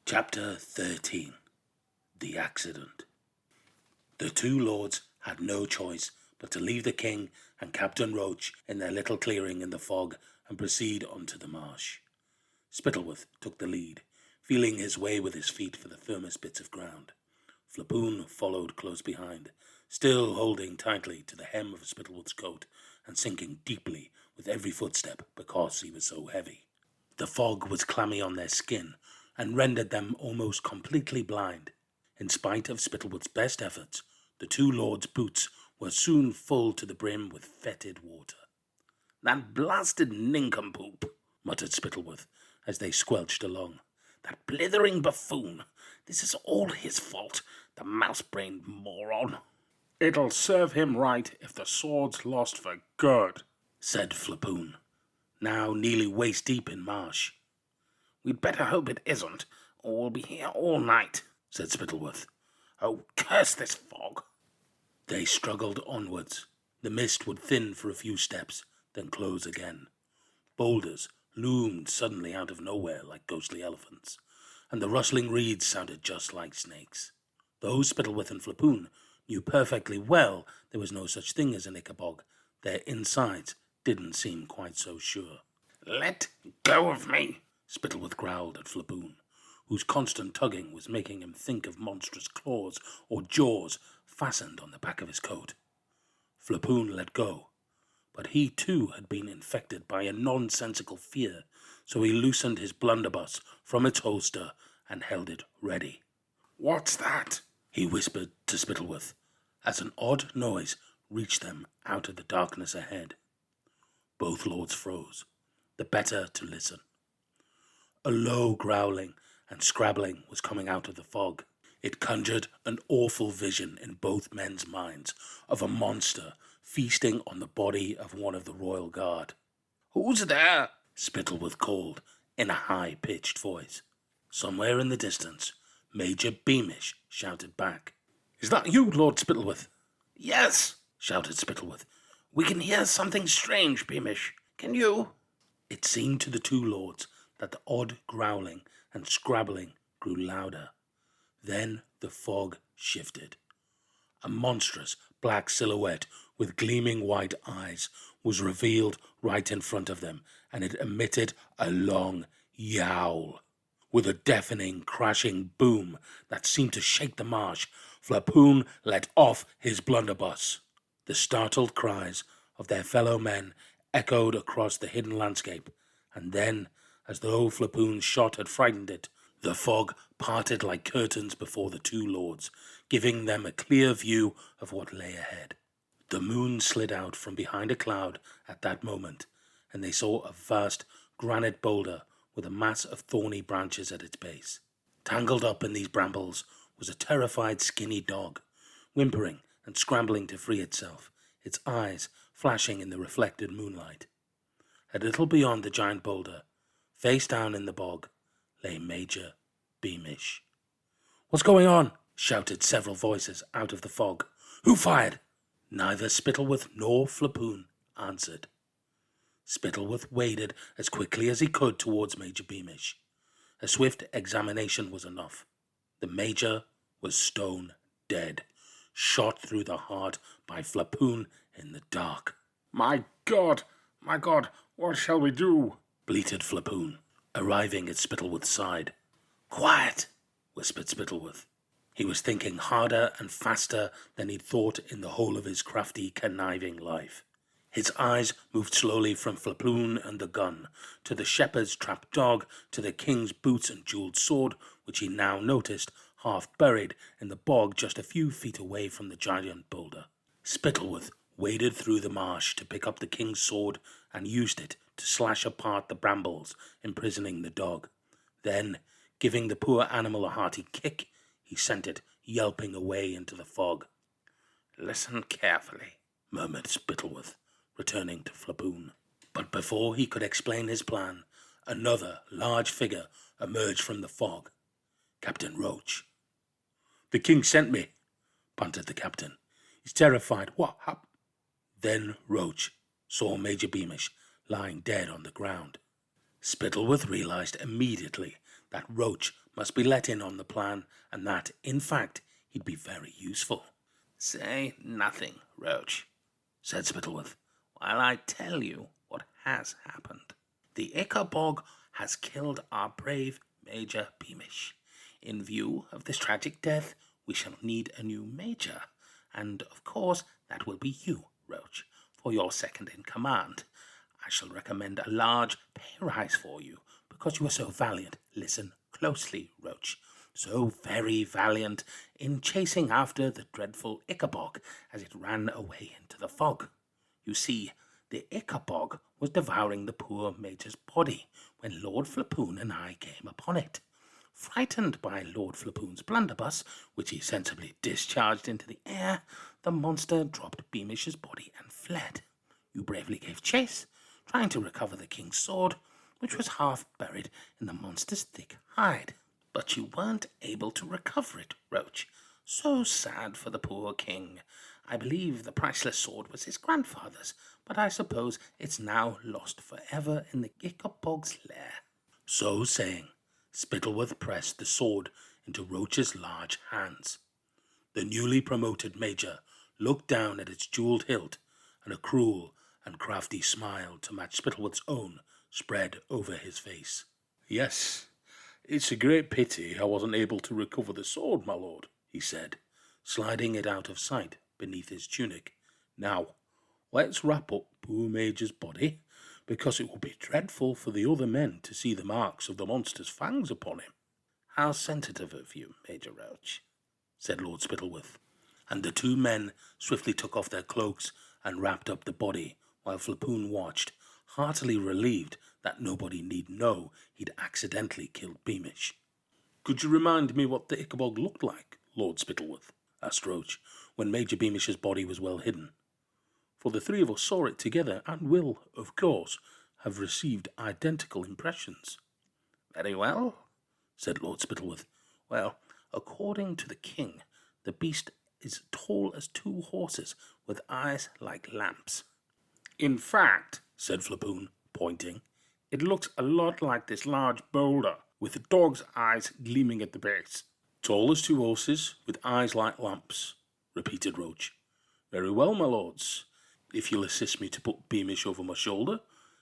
Chapter 13. The Accident. The two lords had no choice but to leave the king and Captain Roach in their little clearing in the fog and proceed onto the marsh. Spittleworth took the lead, feeling his way with his feet for the firmest bits of ground. Flapoon followed close behind, still holding tightly to the hem of Spittleworth's coat and sinking deeply with every footstep because he was so heavy. The fog was clammy on their skin and rendered them almost completely blind. In spite of Spittleworth's best efforts, the two lords' boots were soon full to the brim with fetid water. "That blasted nincompoop," muttered Spittleworth as they squelched along. "That blithering buffoon. This is all his fault, the mouse-brained moron." "It'll serve him right if the sword's lost for good," said Flapoon, now nearly waist-deep in marsh. "We'd better hope it isn't, or we'll be here all night," said Spittleworth. "Oh, curse this fog." They struggled onwards. The mist would thin for a few steps, then close again. Boulders loomed suddenly out of nowhere like ghostly elephants, and the rustling reeds sounded just like snakes. Though Spittleworth and Flapoon knew perfectly well there was no such thing as an Ickabog, their insides didn't seem quite so sure. "Let go of me," Spittleworth growled at Flapoon, whose constant tugging was making him think of monstrous claws or jaws fastened on the back of his coat. Flapoon let go, but he too had been infected by a nonsensical fear, so he loosened his blunderbuss from its holster and held it ready. "What's that?" he whispered to Spittleworth, as an odd noise reached them out of the darkness ahead. Both lords froze, the better to listen. A low growling and scrabbling was coming out of the fog. It conjured an awful vision in both men's minds of a monster feasting on the body of one of the royal guard. "Who's there?" Spittleworth called in a high-pitched voice. Somewhere in the distance, Major Beamish shouted back. "Is that you, Lord Spittleworth?" "Yes," shouted Spittleworth. "We can hear something strange, Beamish. Can you?" It seemed to the two lords that the odd growling and scrabbling grew louder. Then the fog shifted. A monstrous black silhouette with gleaming white eyes was revealed right in front of them, and it emitted a long yowl. With a deafening, crashing boom that seemed to shake the marsh, Flapoon let off his blunderbuss. The startled cries of their fellow men echoed across the hidden landscape, and then, as though Flapoon's shot had frightened it, the fog parted like curtains before the two lords, giving them a clear view of what lay ahead. The moon slid out from behind a cloud at that moment, and they saw a vast granite boulder with a mass of thorny branches at its base. Tangled up in these brambles was a terrified skinny dog, whimpering and scrambling to free itself, its eyes flashing in the reflected moonlight. A little beyond the giant boulder, face down in the bog, lay Major Beamish. "What's going on?" shouted several voices out of the fog. "Who fired?" Neither Spittleworth nor Flapoon answered. Spittleworth waded as quickly as he could towards Major Beamish. A swift examination was enough. The Major was stone dead, shot through the heart by Flapoon in the dark. My God, what shall we do?" bleated Flapoon, arriving at Spittleworth's side. "Quiet," whispered Spittleworth. He was thinking harder and faster than he'd thought in the whole of his crafty, conniving life. His eyes moved slowly from Flapoon and the gun, to the shepherd's trapped dog, to the king's boots and jewelled sword, which he now noticed half buried in the bog just a few feet away from the giant boulder. Spittleworth waded through the marsh to pick up the king's sword and used it to slash apart the brambles imprisoning the dog. Then, giving the poor animal a hearty kick, he sent it yelping away into the fog. "Listen carefully," murmured Spittleworth, returning to Flapoon. But before he could explain his plan, another large figure emerged from the fog. Captain Roach. "The king sent me," panted the captain. "He's terrified. What happened?" Then Roach saw Major Beamish lying dead on the ground. Spittleworth realized immediately that Roach must be let in on the plan, and that, in fact, he'd be very useful. Say nothing, Roach, said Spittleworth, while I tell you what has happened. The Ickabog has killed our brave Major Beamish. In view of this tragic death, we shall need a new major, and of course that will be you, Roach, for your second in command. I shall recommend a large pay rise for you, because you are so valiant. Listen closely, Roach. So very valiant in chasing after the dreadful Ickabog as it ran away into the fog. You see, the Ickabog was devouring the poor Major's body when Lord Flapoon and I came upon it. Frightened by Lord Flapoon's blunderbuss, which he sensibly discharged into the air, the monster dropped Beamish's body and fled. You bravely gave chase, trying to recover the king's sword, which was half buried in the monster's thick hide. But you weren't able to recover it, Roach. So sad for the poor king. I believe the priceless sword was his grandfather's, but I suppose it's now lost forever in the Ickabog's lair. So saying, Spittleworth pressed the sword into Roach's large hands. The newly promoted major looked down at its jewelled hilt, and a cruel and crafty smile to match Spittleworth's own spread over his face. Yes, it's a great pity I wasn't able to recover the sword, my lord, he said, sliding it out of sight beneath his tunic. Now, let's wrap up poor Major's body, because it will be dreadful for the other men to see the marks of the monster's fangs upon him. How sensitive of you, Major Roach, said Lord Spittleworth, and the two men swiftly took off their cloaks and wrapped up the body, while Flapoon watched, heartily relieved that nobody need know he'd accidentally killed Beamish. Could you remind me what the Ickabog looked like, Lord Spittleworth? Asked Roach, when Major Beamish's body was well hidden. For the three of us saw it together and will, of course, have received identical impressions. Very well, said Lord Spittleworth. Well, according to the king, the beast is tall as 2 horses, with eyes like lamps. In fact, said Flapoon, pointing, it looks a lot like this large boulder, with the dog's eyes gleaming at the base. Tall as 2 horses, with eyes like lamps, repeated Roach. Very well, my lords. If you'll assist me to put Beamish over my shoulder,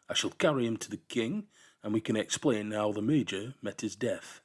I shall carry him to the king, and we can explain how the Major met his death.